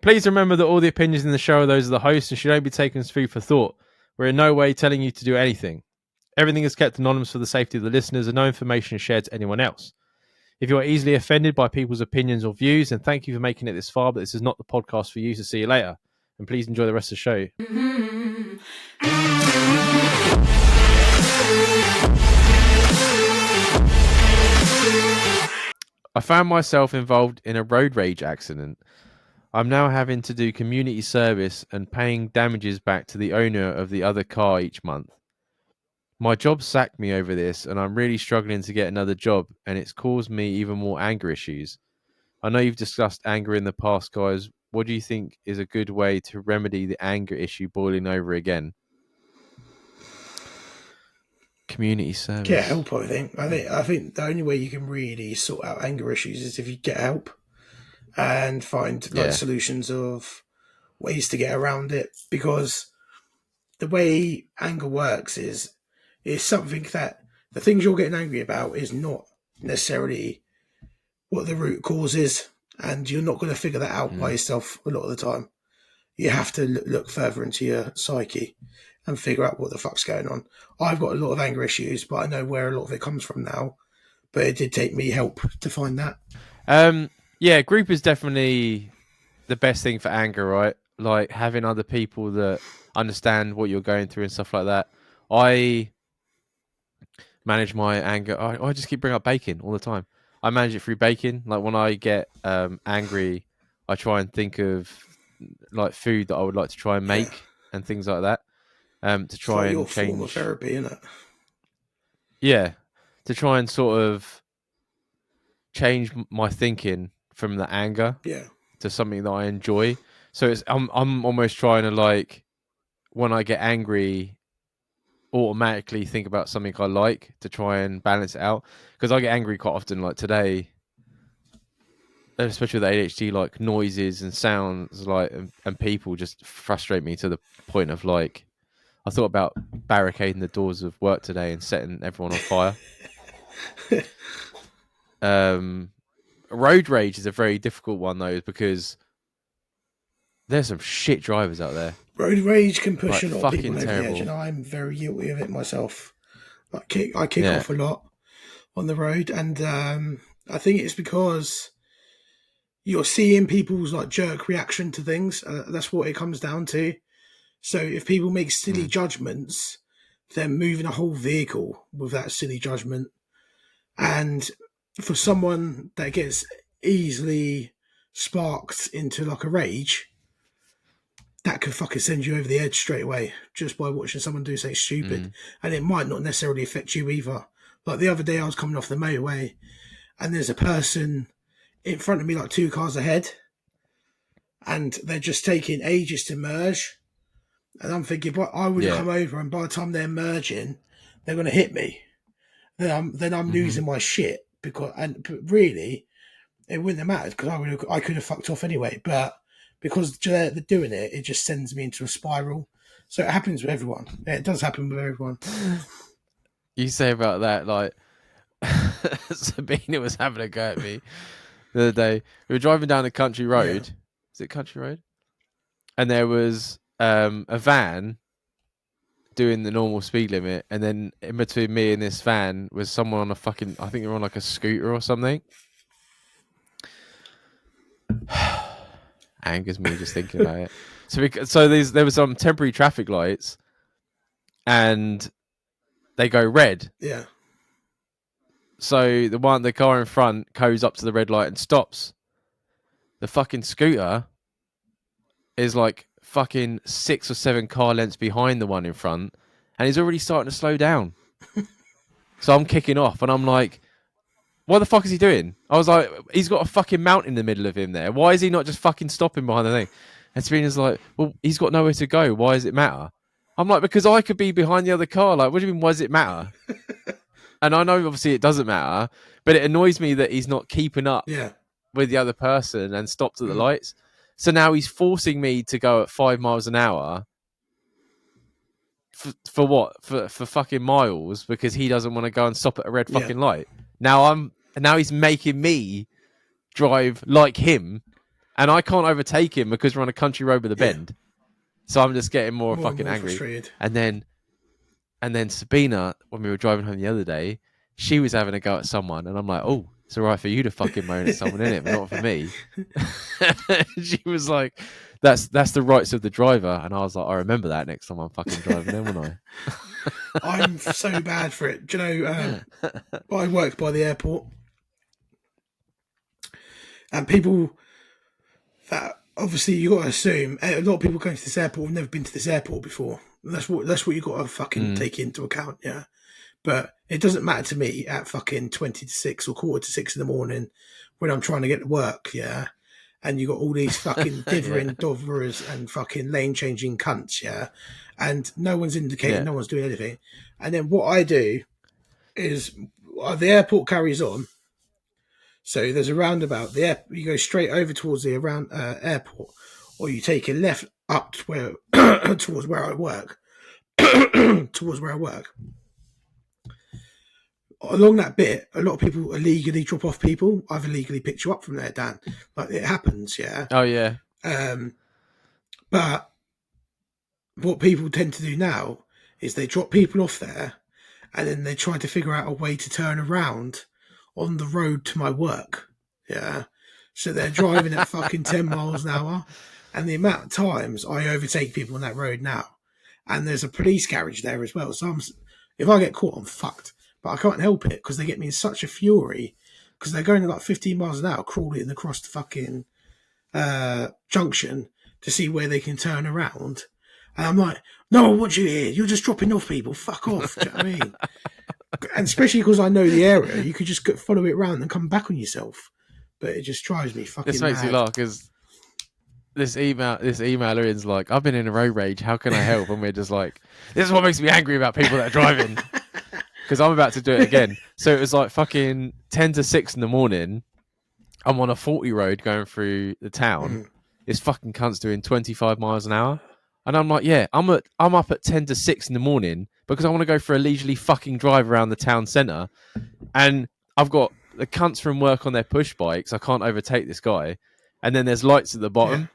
Please remember that all the opinions in the show are those of the host and should only be taken as food for thought. We're in no way telling you to do anything. Everything is kept anonymous for the safety of the listeners and no information is shared to anyone else. If you are easily offended by people's opinions or views, then thank you for making it this far, but this is not the podcast for you, so see you later. And please enjoy the rest of the show. I found myself involved in a road rage accident. I'm now having to do community service and paying damages back to the owner of the other car each month. My job sacked me over this, and I'm really struggling to get another job, and it's caused me even more anger issues. I know you've discussed anger in the past, guys. What do you think is a good way to remedy the anger issue boiling over again? Community service. Get help, I think. I think the only way you can really sort out anger issues is if you get help and find solutions of ways to get around it. Because the way anger works is something that the things you're getting angry about is not necessarily what the root cause is, and you're not going to figure that out by yourself a lot of the time. You have to look further into your psyche and figure out what the fuck's going on. I've got a lot of anger issues, but I know where a lot of it comes from now. But it did take me help to find that. Yeah, group is definitely the best thing for anger, right? Like having other people that understand what you're going through and stuff like that. I manage my anger. I just keep bringing up baking all the time. I manage it through baking. Like when I get angry, I try and think of like food that I would like to try and make and things like that. To try and your change form of therapy, isn't it? Yeah, to try and sort of change my thinking from the anger to something that I enjoy. So I'm almost trying to, like, when I get angry, automatically think about something I like to try and balance it out, because I get angry quite often. Like today, especially with ADHD, like noises and sounds, like and people just frustrate me to the point of, like, I thought about barricading the doors of work today and setting everyone on fire. Road rage is a very difficult one though, because there's some shit drivers out there. Road rage can push a lot of people over the edge, and I'm very guilty of it myself. I kick off a lot on the road, and I think it's because you're seeing people's like jerk reaction to things. That's what it comes down to. So if people make silly judgments, they're moving a whole vehicle with that silly judgment. And for someone that gets easily sparked into like a rage, that could fucking send you over the edge straight away just by watching someone do something stupid. And it might not necessarily affect you either. Like the other day I was coming off the motorway and there's a person in front of me, like 2 cars ahead, and they're just taking ages to merge. And I'm thinking, but I would come over, and by the time they're merging, they're going to hit me. Then I'm losing my shit, but really, it wouldn't have mattered because I could have fucked off anyway. But because they're doing it, it just sends me into a spiral. So it happens with everyone. It does happen with everyone. You say about that, like Sabina was having a go at me the other day. We were driving down a country road. Yeah. Is it country road? And there was a van doing the normal speed limit, and then in between me and this van was someone on a fucking, I think they were on like a scooter or something. Angers me just thinking about it. So there was some temporary traffic lights, and they go red. Yeah. So the car in front goes up to the red light and stops. The fucking scooter is like fucking 6 or 7 car lengths behind the one in front, and he's already starting to slow down. So I'm kicking off, and I'm like, what the fuck is he doing? I was like, he's got a fucking mountain in the middle of him there. Why is he not just fucking stopping behind the thing? And Serena's like, well, he's got nowhere to go. Why does it matter? I'm like, because I could be behind the other car. Like, what do you mean, why does it matter? And I know obviously it doesn't matter, but it annoys me that he's not keeping up with the other person and stopped at the lights. So now he's forcing me to go at 5 miles an hour for what? For fucking miles, because he doesn't want to go and stop at a red fucking light. Now he's making me drive like him and I can't overtake him because we're on a country road with a bend. So I'm just getting more and fucking more angry. frustrated. And then Sabina, when we were driving home the other day, she was having a go at someone, and I'm like, oh, it's all right for you to fucking moan at someone, innit, but not for me. She was like, that's the rights of the driver. And I was like, I remember that next time I'm fucking driving them, won't I? I'm so bad for it. Do you know, I work by the airport, and people that obviously you got to assume a lot of people going to this airport have never been to this airport before. That's what you got to fucking take into account, yeah. But it doesn't matter to me at fucking 20 to 6 or quarter to 6 in the morning when I'm trying to get to work, yeah. And you got all these fucking dithering doverers and fucking lane changing cunts, yeah. And no one's indicating, no one's doing anything. And then what I do is the airport carries on. So there's a roundabout. You go straight over towards the airport, or you take a left up to where towards where I work. Towards where I work. Along that bit, a lot of people illegally drop off people. I've illegally picked you up from there, Dan. Like, it happens, yeah. Oh yeah. But what people tend to do now is they drop people off there, and then they try to figure out a way to turn around on the road to my work. Yeah. So they're driving at fucking 10 miles an hour. And the amount of times I overtake people on that road now, and there's a police carriage there as well. So if I get caught, I'm fucked. But I can't help it because they get me in such a fury because they're going at like 15 miles an hour, crawling across the fucking junction to see where they can turn around. And I'm like, no, I want you here. You're just dropping off people. Fuck off. Do you know what I mean? And especially because I know the area, you could just follow it around and come back on yourself. But it just drives me fucking This makes mad. me laugh because this emailer is like, I've been in a road rage. How can I help? And we're just like, this is what makes me angry about people that are driving. Because I'm about to do it again. So it was like fucking 10 to 6 in the morning. I'm on a 40 road going through the town. This fucking cunt's doing 25 miles an hour. And I'm like, yeah, I'm up at 10 to 6 in the morning because I want to go for a leisurely fucking drive around the town centre. And I've got the cunts from work on their push bikes. I can't overtake this guy. And then there's lights at the bottom. Yeah.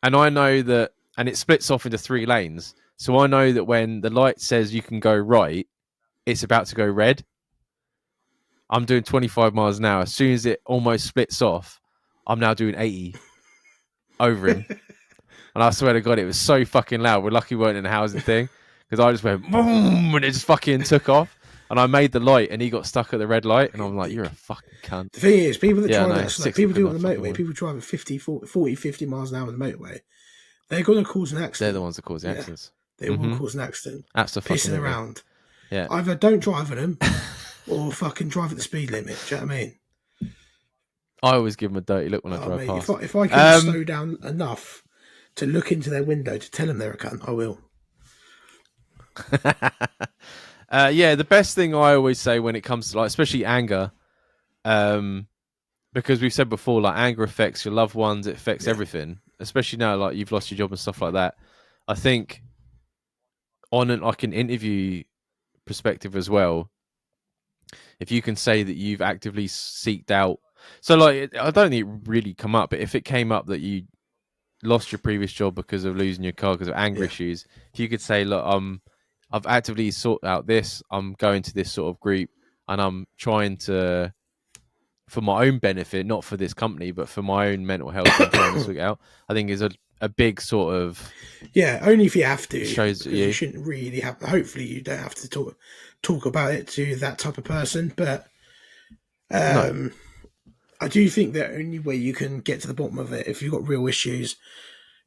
And I know that, and it splits off into 3 lanes. So I know that when the light says you can go right, it's about to go red. I'm doing 25 miles an hour. As soon as it almost splits off, I'm now doing 80 over him. And I swear to God, it was so fucking loud. We're lucky we weren't in a housing thing because I just went boom and it just fucking took off. And I made the light and he got stuck at the red light. And I'm like, you're a fucking cunt. The thing is, people that drive that slow, people do it on the motorway, people drive at 40, 50 miles an hour on the motorway, they're going to cause an accident. They're the ones that cause the accidents. They will cause an accident. Absolutely. Pissing around. Yeah. Either don't drive at them or fucking drive at the speed limit. Do you know what I mean? I always give them a dirty look when I drive past. If I can slow down enough to look into their window to tell them they're a cunt, I will. Yeah, the best thing I always say when it comes to, like, especially anger, because we've said before, like, anger affects your loved ones, it affects everything, especially now, like, you've lost your job and stuff like that. I think on an interview perspective as well, if you can say that you've actively seeked out, so like, I don't think it really come up, but if it came up that you lost your previous job because of losing your car because of anger issues, if you could say, look, I've actively sought out this, I'm going to this sort of group and I'm trying to, for my own benefit, not for this company, but for my own mental health, I'm trying to sort it out, I think is a big sort of... Yeah, only if you have to. Shows you shouldn't really have... Hopefully you don't have to talk about it to that type of person, but no. I do think the only way you can get to the bottom of it, if you've got real issues,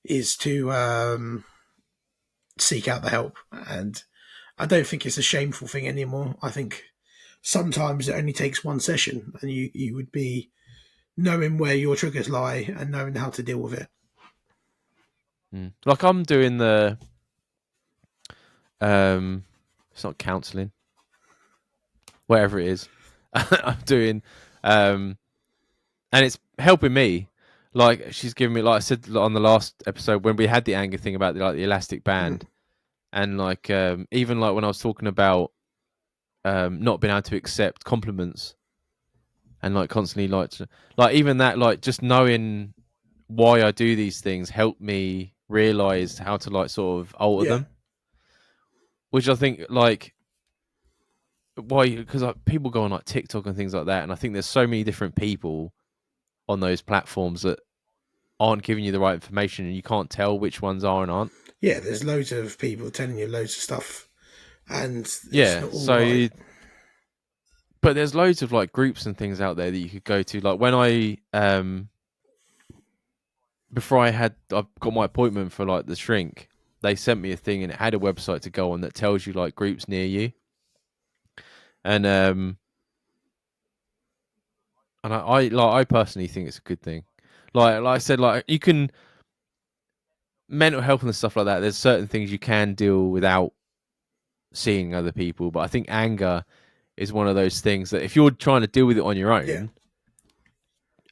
is to seek out the help. And I don't think it's a shameful thing anymore. I think sometimes it only takes one session and you would be knowing where your triggers lie and knowing how to deal with it. Like, I'm doing the it's not counselling, whatever it is. I'm doing and it's helping me. Like, she's giving me, like I said on the last episode when we had the anger thing about the elastic band, and like even like when I was talking about not being able to accept compliments and like constantly like even that, like just knowing why I do these things help me realize how to like sort of alter Yeah. them, which I think like why because like, people go on like TikTok and things like that, and I think there's so many different people on those platforms that aren't giving you the right information, and you can't tell which ones are and aren't. Yeah, there's loads of people telling you loads of stuff, and it's Yeah, not all right. but there's loads of like groups and things out there that you could go to. Like when I before I got my appointment for like the shrink, they sent me a thing and it had a website to go on that tells you like groups near you. And I personally think it's a good thing. Like I said, like you can mental health and stuff like that. There's certain things you can deal without seeing other people, but I think anger is one of those things that if you're trying to deal with it on your Yeah. own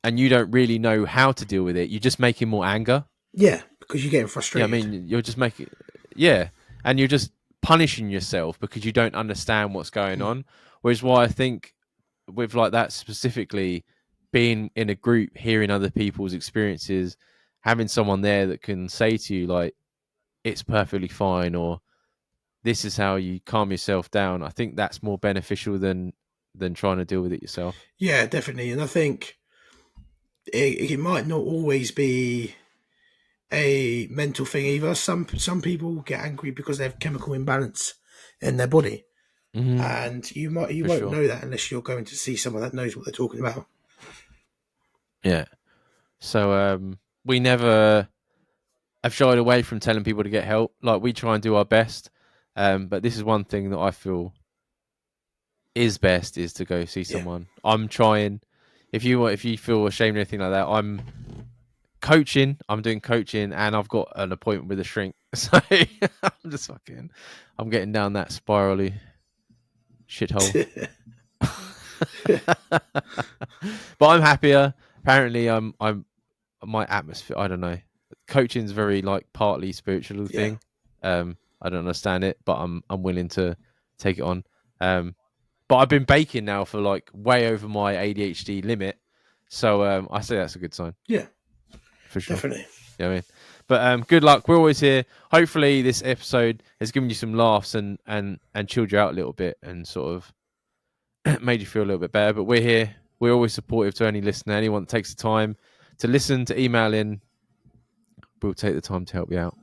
and you don't really know how to deal with it, you're just making more anger. Yeah, because you're getting Yeah, I frustrated. mean, you're just making, yeah, and you're just punishing yourself because you don't understand what's going on. Whereas, why I think with like that specifically, being in a group, hearing other people's experiences, having someone there that can say to you like, "It's perfectly fine," or "This is how you calm yourself down." I think that's more beneficial than trying to deal with it yourself. Yeah, definitely. And I think it might not always be a mental thing either. Some people get angry because they have chemical imbalance in their body, Mm-hmm. and you For won't sure. know that unless you're going to see someone that knows what they're talking about. Yeah. So we never have shied away from telling people to get help. Like we try and do our best. But this is one thing that I feel is best is to go see Yeah. someone. I'm trying. If you feel ashamed or anything like that, I'm coaching. I'm doing coaching, and I've got an appointment with a shrink. So I'm just fucking. I'm getting down that spirally shithole. But I'm happier. Apparently, I'm my atmosphere. I don't know. Coaching's very like partly spiritual Yeah. thing. I don't understand it, but I'm willing to take it on. But I've been baking now for like way over my ADHD limit, so I say that's a good sign Yeah, for sure. definitely. You know what I mean? But good luck. We're always here. Hopefully, this episode has given you some laughs and chilled you out a little bit and sort of made you feel a little bit better. But we're here. We're always supportive to any listener, anyone that takes the time to listen, to email in. We'll take the time to help you out.